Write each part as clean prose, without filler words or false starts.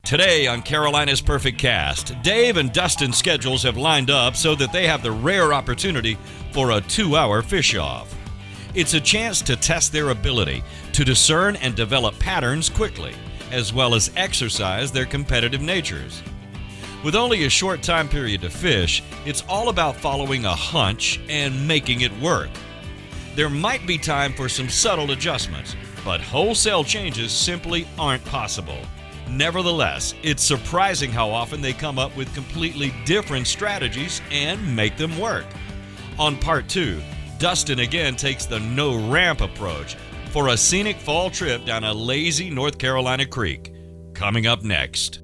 Today on Carolina's Perfect Cast, Dave and Dustin's schedules have lined up so that they have the rare opportunity for a 2-hour fish-off. It's a chance to test their ability to discern and develop patterns quickly, as well as exercise their competitive natures. With only a short time period to fish, it's all about following a hunch and making it work. There might be time for some subtle adjustments, but wholesale changes simply aren't possible. Nevertheless, it's surprising how often they come up with completely different strategies and make them work. On part 2, Dustin again takes the no-ramp approach for a scenic fall trip down a lazy North Carolina creek. Coming up next.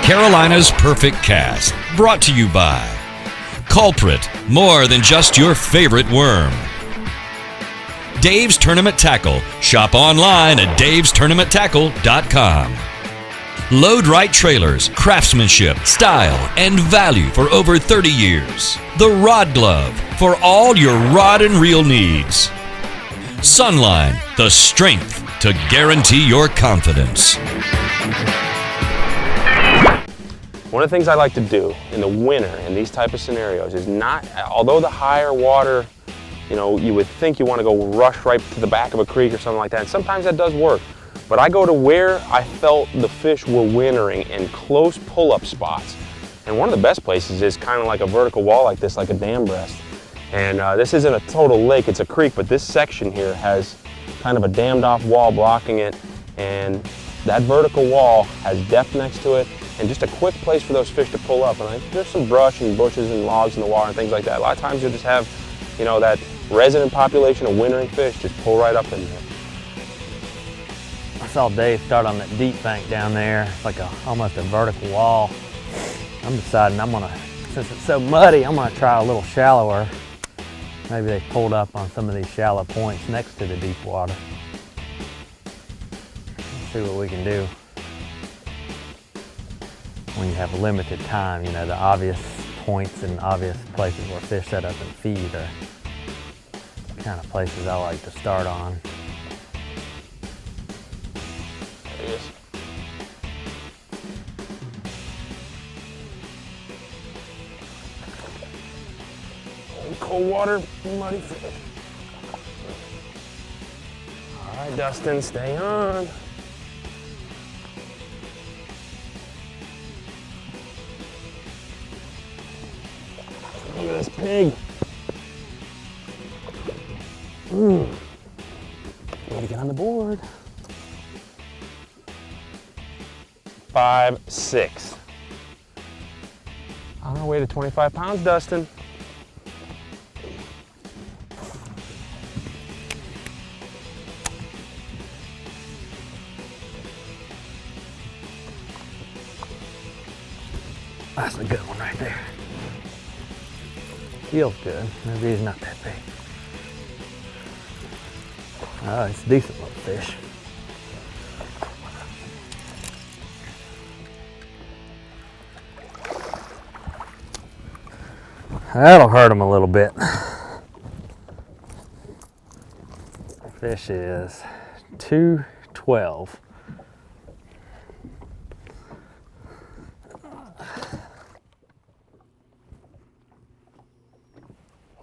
Carolina's Perfect Cast, brought to you by Culprit, more than just your favorite worm. Dave's Tournament Tackle, shop online at davestournamenttackle.com. Load Right Trailers, craftsmanship, style, and value for over 30 years. The Rod Glove, for all your rod and reel needs. Sunline, the strength to guarantee your confidence. One of the things I like to do in the winter in these type of scenarios is not, although the higher water, you would think you want to go rush right to the back of a creek or something like that, and sometimes that does work, but I go to where I felt the fish were wintering in close pull-up spots. And one of the best places is kind of like a vertical wall like this, like a dam breast. And this isn't a total lake, it's a creek, but this section here has kind of a dammed off wall blocking it, and that vertical wall has depth next to it, and just a quick place for those fish to pull up. And there's some brush and bushes and logs in the water and things like that. A lot of times you'll just have, that resident population of wintering fish just pull right up in there. I saw Dave start on that deep bank down there. It's like almost a vertical wall. I'm deciding since it's so muddy, I'm gonna try a little shallower. Maybe they pulled up on some of these shallow points next to the deep water. Let's see what we can do. When you have limited time, the obvious points and obvious places where fish set up and feed are the kind of places I like to start on. There he is. Cold water, muddy fish. All right, Dustin, stay on. Look at this pig. Way to get on the board. 5, 6. On our way to 25 pounds, Dustin. That's a good one right there. Feels good. Maybe he's not that big. Oh, it's a decent little fish. That'll hurt him a little bit. Fish is 212.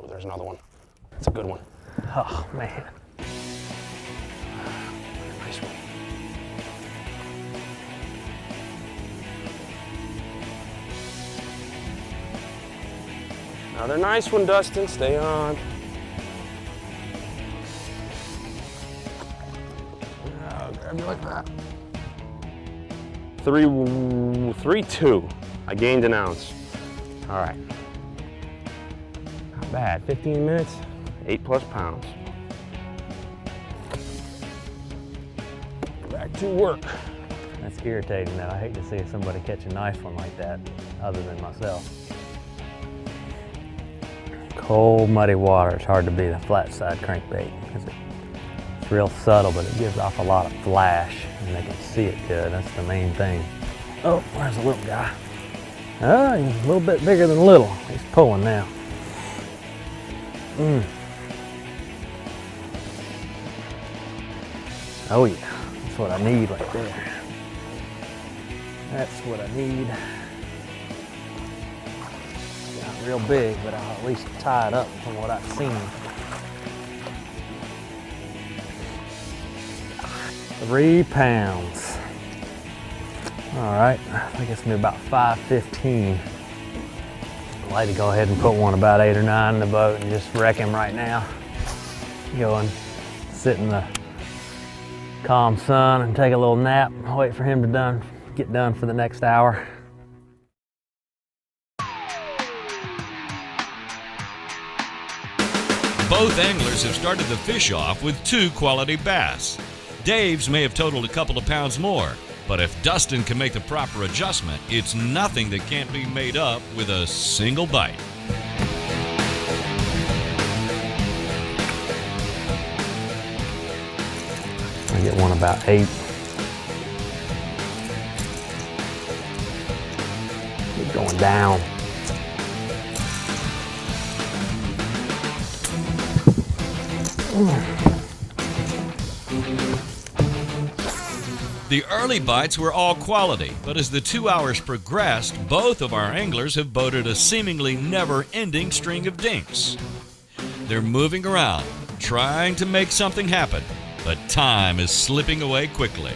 Oh, there's another one. That's a good one. Oh, man. Nice one. Another nice one, Dustin. Stay on. I'll grab you like that. 3-2. I gained an ounce. All right. Not bad. 15 minutes, 8+ pounds. Back to work. That's irritating that. I hate to see somebody catch a nice one like that other than myself. cold, muddy water, it's hard to beat a flat side crankbait. It's real subtle, but it gives off a lot of flash, and they can see it good. That's the main thing. Oh, where's the little guy? Oh, he's a little bit bigger than little. He's pulling now. Oh yeah, that's what I need right there. That's what I need. Not real big, but I'll at least tie it up from what I've seen. 3 pounds. All right, I think it's gonna be about 5:15. I'd like to go ahead and put one about 8 or 9 in the boat and just wreck him right now. Go and sit in the calm sun and take a little nap. Wait for him to get done for the next hour. Both anglers have started the fish off with 2 quality bass. Dave's may have totaled a couple of pounds more, but if Dustin can make the proper adjustment, it's nothing that can't be made up with a single bite. I get one about 8. Keep going down. The early bites were all quality, but as the 2 hours progressed, both of our anglers have boated a seemingly never-ending string of dinks. They're moving around, trying to make something happen, but time is slipping away quickly.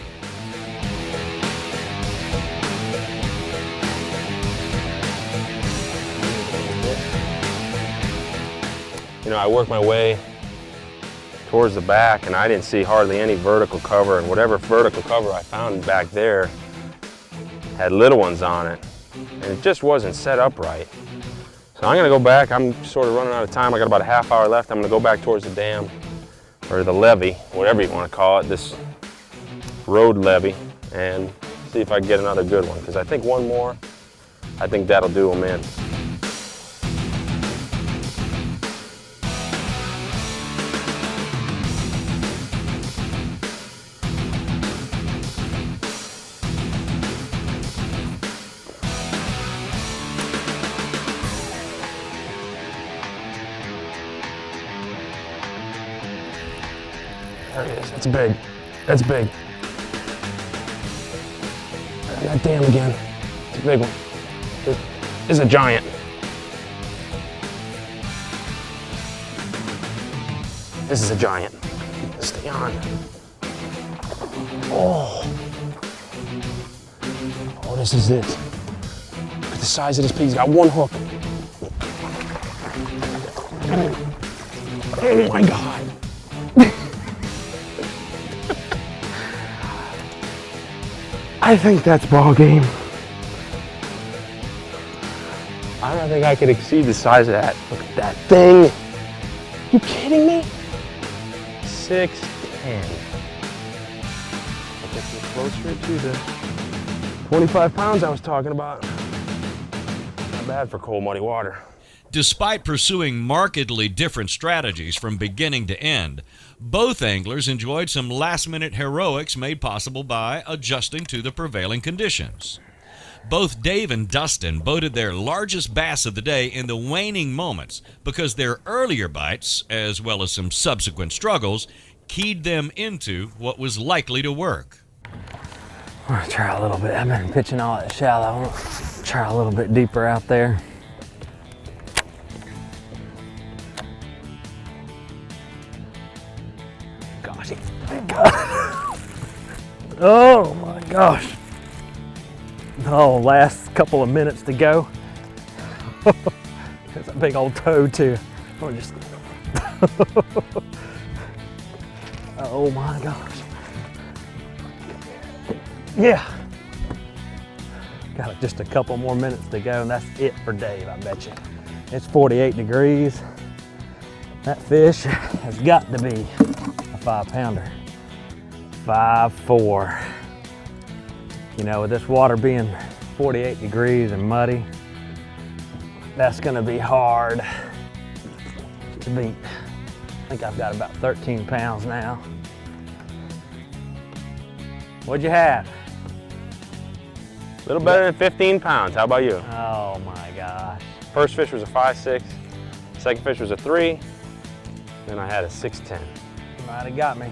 You know, I worked my way towards the back and I didn't see hardly any vertical cover, and whatever vertical cover I found back there had little ones on it, and it just wasn't set up right. So I'm gonna go back. I'm sort of running out of time. I got about a half hour left. I'm gonna go back towards the dam, or the levee, whatever you want to call it, this road levee, and see if I can get another good one, because I think one more, I think that'll do them in. There it is. That's big. That's big. That dam again. It's a big one. This is a giant. This is a giant. Stay on. Oh. Oh, this is it. Look at the size of this pig. He's got one hook. Oh my God. I think that's ball game. I don't think I could exceed the size of that. Look at that thing. You kidding me? 6'10". I think we're closer to the 25 pounds I was talking about. Not bad for cold, muddy water. Despite pursuing markedly different strategies from beginning to end, both anglers enjoyed some last-minute heroics made possible by adjusting to the prevailing conditions. Both Dave and Dustin boated their largest bass of the day in the waning moments because their earlier bites, as well as some subsequent struggles, keyed them into what was likely to work. I'm gonna try a little bit. I've been pitching all that shallow. I'm gonna try a little bit deeper out there. Gosh, oh my gosh. Oh, last couple of minutes to go. There's a big old toad too. Oh, just oh my gosh. Yeah. Got just a couple more minutes to go, and that's it for Dave, I bet you. It's 48 degrees. That fish has got to be a 5-pounder. 5'4". You know, with this water being 48 degrees and muddy, that's gonna be hard. to beat. I think I've got about 13 pounds now. What'd you have? A little better than 15 pounds. How about you? Oh my gosh. First fish was a 5.6. Second fish was a 3. Then I had a 6.10. You might have got me.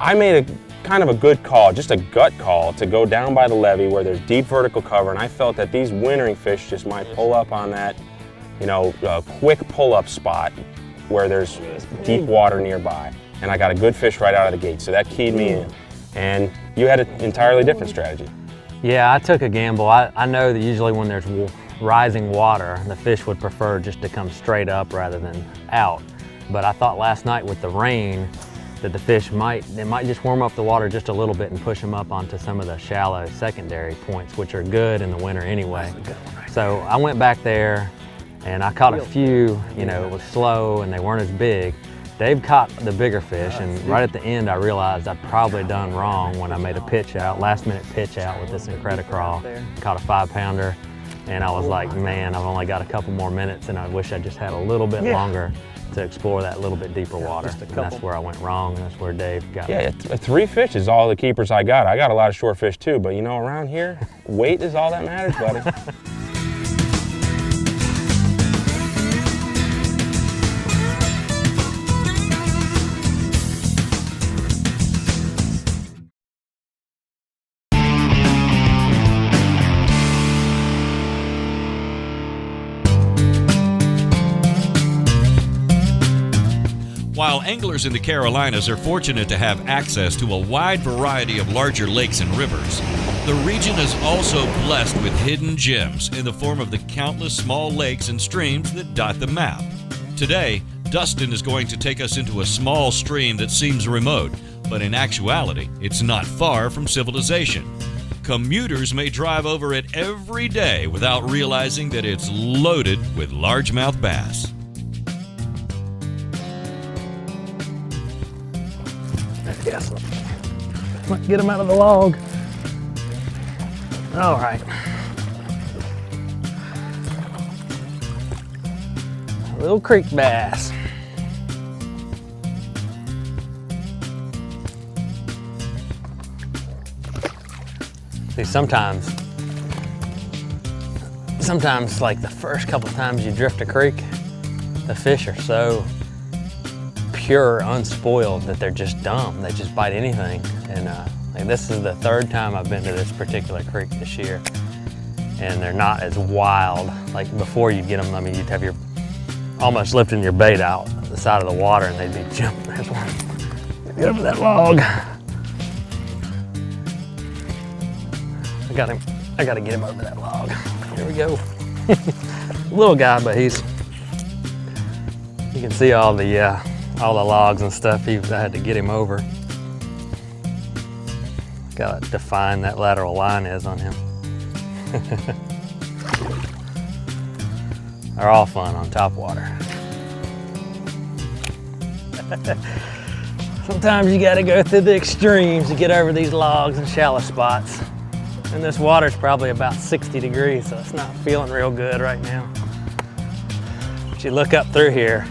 I made a kind of a good call, just a gut call, to go down by the levee where there's deep vertical cover, and I felt that these wintering fish just might pull up on that, you know, quick pull-up spot where there's deep water nearby. And I got a good fish right out of the gate, so that keyed me in. And you had an entirely different strategy. Yeah, I took a gamble. I know that usually when there's rising water, the fish would prefer just to come straight up rather than out. But I thought last night with the rain that the fish might just warm up the water just a little bit and push them up onto some of the shallow secondary points, which are good in the winter anyway. So I went back there and I caught a few, you know, it was slow and they weren't as big. Dave caught the bigger fish, and right at the end I realized I'd probably done wrong when I made a pitch out, last minute pitch out with this Incredi-Crawl. Caught a 5-pounder, and I was like, man, I've only got a couple more minutes and I wish I just had a little bit longer to explore that little bit deeper water. And that's where I went wrong, and that's where Dave got me. Yeah, 3 fish is all the keepers I got. I got a lot of short fish too, but you know, around here, weight is all that matters, buddy. While anglers in the Carolinas are fortunate to have access to a wide variety of larger lakes and rivers, the region is also blessed with hidden gems in the form of the countless small lakes and streams that dot the map. Today, Dustin is going to take us into a small stream that seems remote, but in actuality, it's not far from civilization. Commuters may drive over it every day without realizing that it's loaded with largemouth bass. Yes. Let's get them out of the log. All right. Little creek bass. See, sometimes like the first couple times you drift a creek, the fish are so pure, unspoiled, that they're just dumb. They just bite anything. And like this is the 3rd time I've been to this particular creek this year, and they're not as wild. Like before you get them, I mean, you'd have your almost lifting your bait out the side of the water and they'd be jumping. There's one. Get over that log. I got him. I gotta get him over that log. Here we go. Little guy, but you can see all the logs and stuff I had to get him over. Gotta define that lateral line is on him. They're all fun on top water. Sometimes you gotta go through the extremes to get over these logs and shallow spots. And this water's probably about 60 degrees, so it's not feeling real good right now. But you look up through here,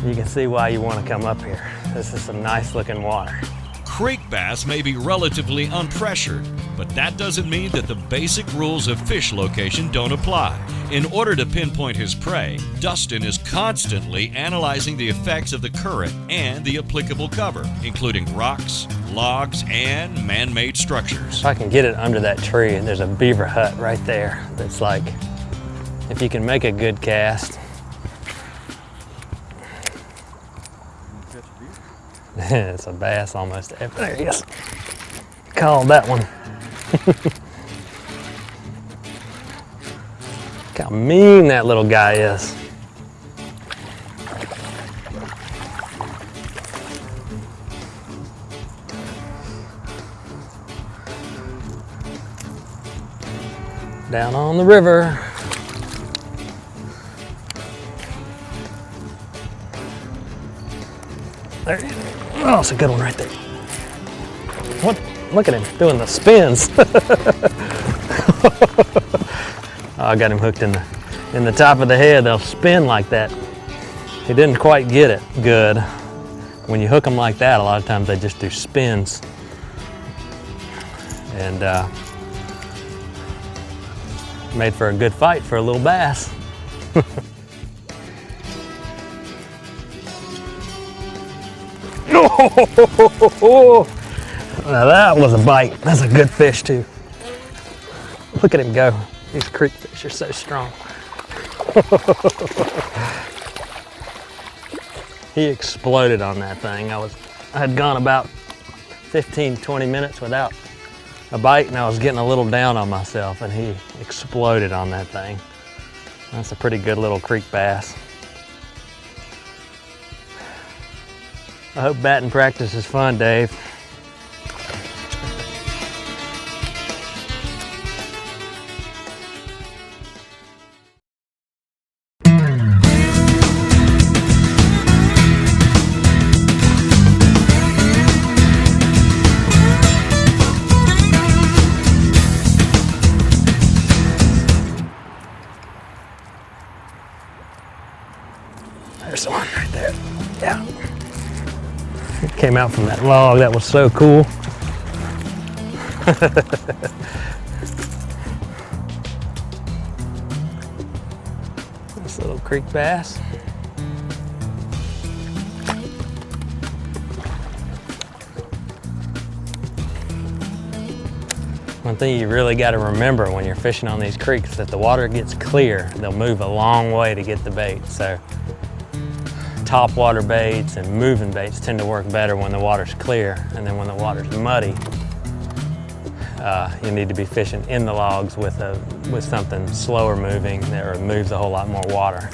you can see why you want to come up here. This is some nice looking water. Creek bass may be relatively unpressured, but that doesn't mean that the basic rules of fish location don't apply. In order to pinpoint his prey, Dustin is constantly analyzing the effects of the current and the applicable cover, including rocks, logs, and man-made structures. If I can get it under that tree, and there's a beaver hut right there that's like, if you can make a good cast. It's a bass almost. There he is. Called that one. Look how mean that little guy is. Down on the river. There he is. Oh, it's a good one right there. What? Look at him doing the spins. Oh, I got him hooked in the top of the head. They'll spin like that. he didn't quite get it good. When you hook them like that, a lot of times they just do spins. And made for a good fight for a little bass. Now that was a bite. That's a good fish too. Look at him go. These creek fish are so strong. He exploded on that thing. I had gone about 15, 20 minutes without a bite, and I was getting a little down on myself, and he exploded on that thing. That's a pretty good little creek bass. I hope batting practice is fun, Dave. There's one right there. Yeah. It came out from that log. That was so cool. This little creek bass. One thing you really got to remember when you're fishing on these creeks is that the water gets clear. They'll move a long way to get the bait. So top water baits and moving baits tend to work better when the water's clear, and then when the water's muddy, you need to be fishing in the logs with something slower moving that moves a whole lot more water.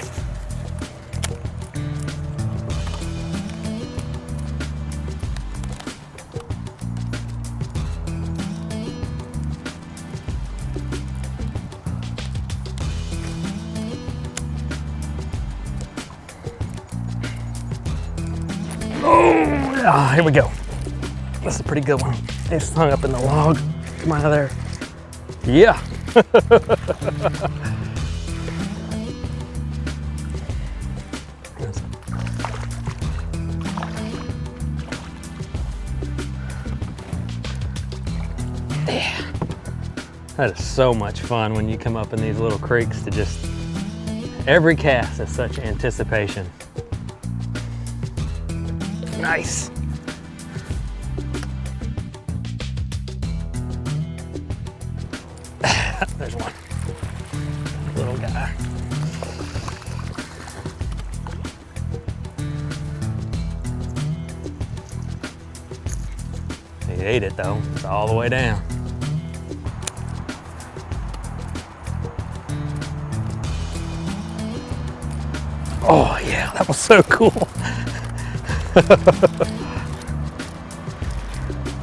Oh, here we go. That's a pretty good one. It's hung up in the log. Come out of there. Yeah. Yeah. That is so much fun when you come up in these little creeks to just, every cast is such anticipation. Nice. There's one. Little guy. He ate it though. It's all the way down. Oh yeah, that was so cool.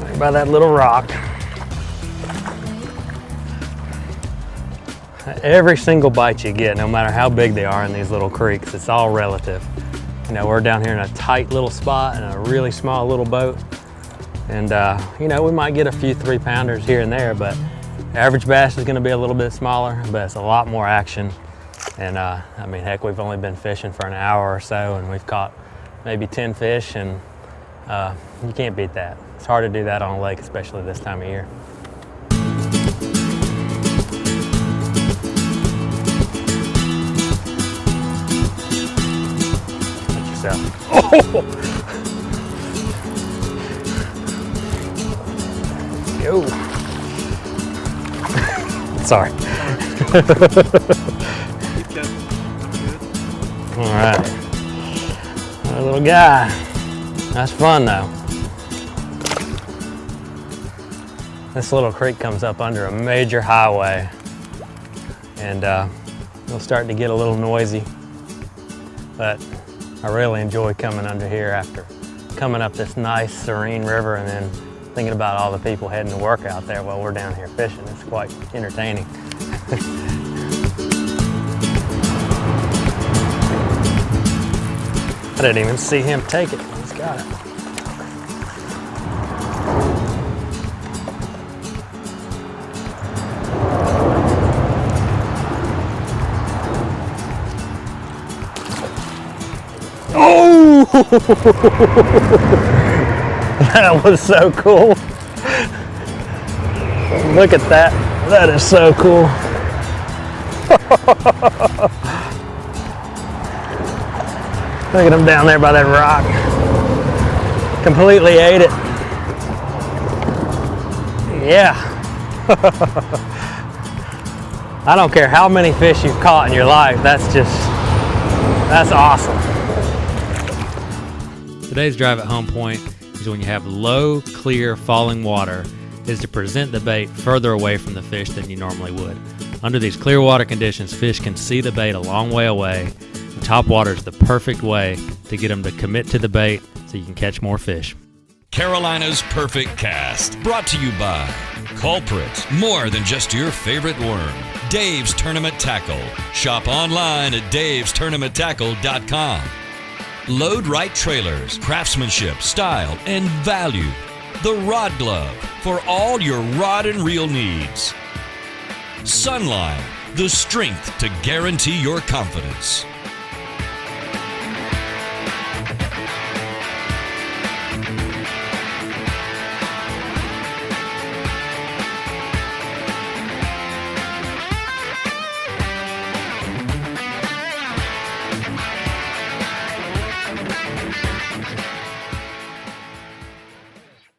Right by that little rock. Every single bite you get, no matter how big they are in these little creeks, it's all relative. You know, we're down here in a tight little spot in a really small little boat. And you know, we might get a few 3-pounders here and there, but average bass is gonna be a little bit smaller, but it's a lot more action. And I mean, heck, we've only been fishing for an hour or so, and we've caught maybe 10 fish, and you can't beat that. It's hard to do that on a lake, especially this time of year. Watch yourself. Oh! Go. Sorry. All right. Our little guy. That's fun though. This little creek comes up under a major highway, and it'll start to get a little noisy, but I really enjoy coming under here after coming up this nice serene river and then thinking about all the people heading to work out there while we're down here fishing. It's quite entertaining. I didn't even see him take it. He's got it. That was so cool. Look at that. That is so cool. Look at him down there by that rock. Completely ate it. Yeah. I don't care how many fish you've caught in your life. That's awesome. Today's drive at home point is when you have low, clear, falling water, is to present the bait further away from the fish than you normally would. Under these clear water conditions, fish can see the bait a long way away. And top water is the perfect way to get them to commit to the bait so you can catch more fish. Carolina's Perfect Cast, brought to you by Culprit, more than just your favorite worm. Dave's Tournament Tackle. Shop online at davestournamenttackle.com. Load Right Trailers, craftsmanship, style, and value. The Rod Glove, for all your rod and reel needs. Sunline, the strength to guarantee your confidence.